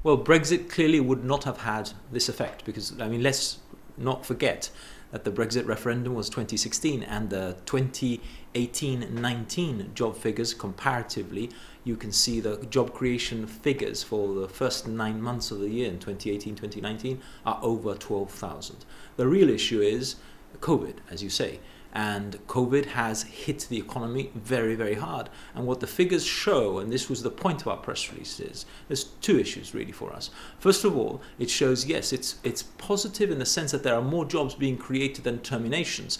Well, Brexit clearly would not have had this effect because, let's not forget that the Brexit referendum was 2016 and the 2018-19 job figures comparatively, you can see the job creation figures for the first 9 months of the year in 2018-2019 are over 12,000. The real issue is COVID, as you say. And COVID has hit the economy very, very hard. And what the figures show, and this was the point of our press release, is there's two issues really for us. First of all, it shows, yes, it's positive in the sense that there are more jobs being created than terminations.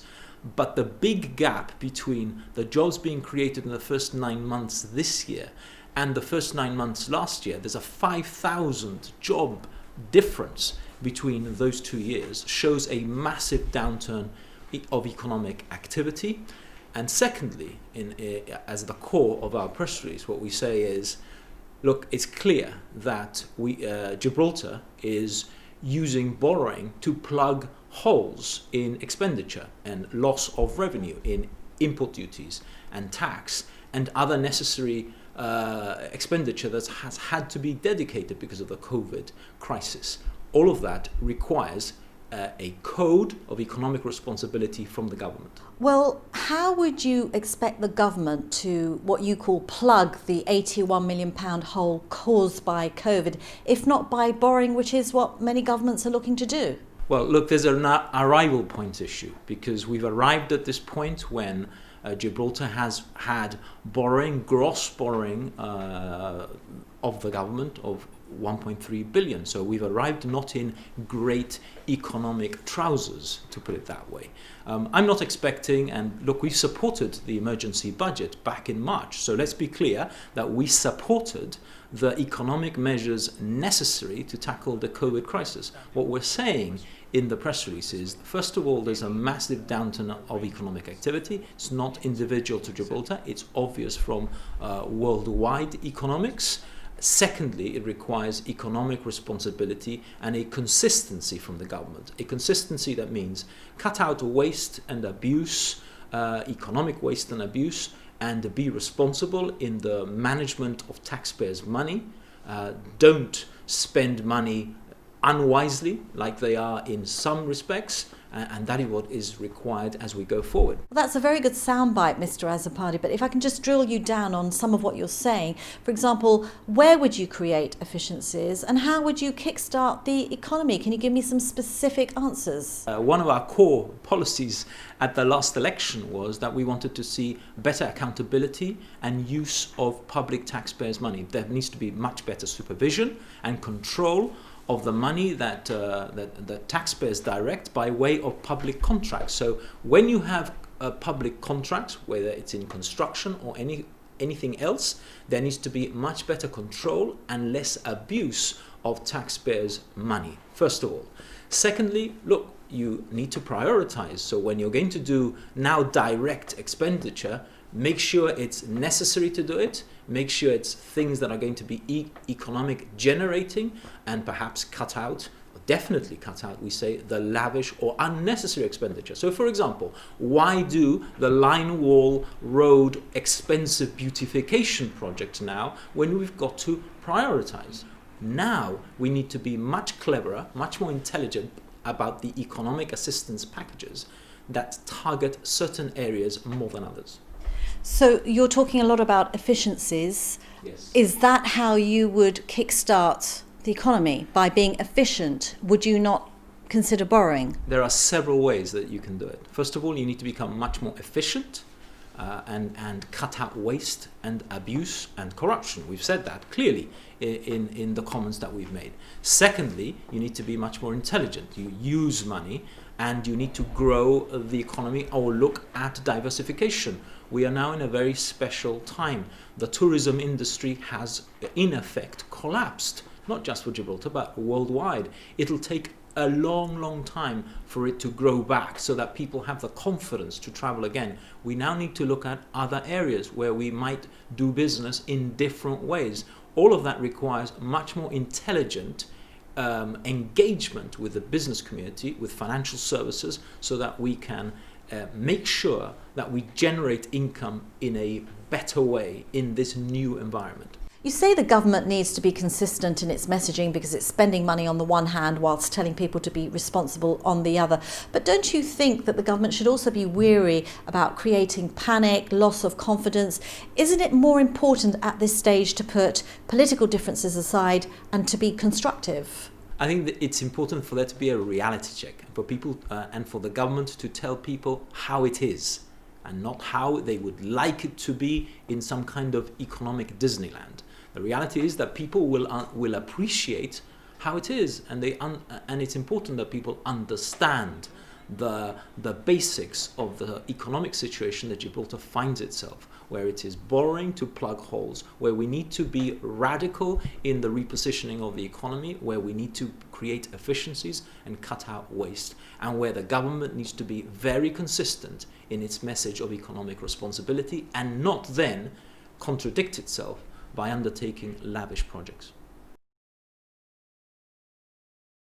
But the big gap between the jobs being created in the first 9 months this year and the first 9 months last year, there's a 5,000 job difference between those 2 years, shows a massive downturn of economic activity. And secondly, as the core of our press release, what we say is, look, it's clear that Gibraltar is using borrowing to plug holes in expenditure and loss of revenue in import duties and tax and other necessary expenditure that has had to be dedicated because of the COVID crisis. All of that requires a code of economic responsibility from the government. Well, how would you expect the government to, what you call, plug the £81 million hole caused by COVID, if not by borrowing, which is what many governments are looking to do? Well, look, there's an arrival point issue, because we've arrived at this point when Gibraltar has had borrowing, gross borrowing of the government of 1.3 billion. So we've arrived not in great economic trousers, to put it that way. I'm not expecting, and look, we supported the emergency budget back in March. So let's be clear that we supported the economic measures necessary to tackle the COVID crisis. What we're saying in the press release is, first of all, there's a massive downturn of economic activity. It's not individual to Gibraltar. It's obvious from worldwide economics. Secondly, it requires economic responsibility and a consistency from the government. A consistency that means cut out waste and abuse, economic waste and abuse, and be responsible in the management of taxpayers' money. Don't spend money unwisely like they are in some respects, and that is what is required as we go forward. Well, that's a very good soundbite, Mr. Azzopardi, but if I can just drill you down on some of what you're saying. For example, where would you create efficiencies and how would you kickstart the economy? Can you give me some specific answers? One of our core policies at the last election was that we wanted to see better accountability and use of public taxpayers' money. There needs to be much better supervision and control of the money that the taxpayers direct by way of public contracts. So when you have public contracts, whether it's in construction or anything else, there needs to be much better control and less abuse of taxpayers' money, first of all. Secondly, look, you need to prioritize. So when you're going to do now direct expenditure, make sure it's necessary to do it. Make sure it's things that are going to be economic generating, and perhaps cut out, or definitely cut out, we say, the lavish or unnecessary expenditure. So for example, why do the line wall road expensive beautification project now when we've got to prioritize? Now we need to be much cleverer, much more intelligent about the economic assistance packages that target certain areas more than others. So you're talking a lot about efficiencies. Yes. Is that how you would kickstart the economy? By being efficient, would you not consider borrowing? There are several ways that you can do it. First of all, you need to become much more efficient and cut out waste and abuse and corruption. We've said that clearly in the comments that we've made. Secondly, you need to be much more intelligent. You use money and you need to grow the economy or look at diversification. We are now in a very special time. The tourism industry has, in effect, collapsed, not just for Gibraltar, but worldwide. It'll take a long, long time for it to grow back so that people have the confidence to travel again. We now need to look at other areas where we might do business in different ways. All of that requires much more intelligent engagement with the business community, with financial services, so that we can make sure that we generate income in a better way in this new environment. You say the government needs to be consistent in its messaging because it's spending money on the one hand whilst telling people to be responsible on the other. But don't you think that the government should also be wary about creating panic, loss of confidence? Isn't it more important at this stage to put political differences aside and to be constructive? I think that it's important for there to be a reality check for people and for the government to tell people how it is and not how they would like it to be in some kind of economic Disneyland. The reality is that people will appreciate how it is, and and it's important that people understand the basics of the economic situation that Gibraltar finds itself, where it is borrowing to plug holes, where we need to be radical in the repositioning of the economy, where we need to create efficiencies and cut out waste, and where the government needs to be very consistent in its message of economic responsibility and not then contradict itself by undertaking lavish projects.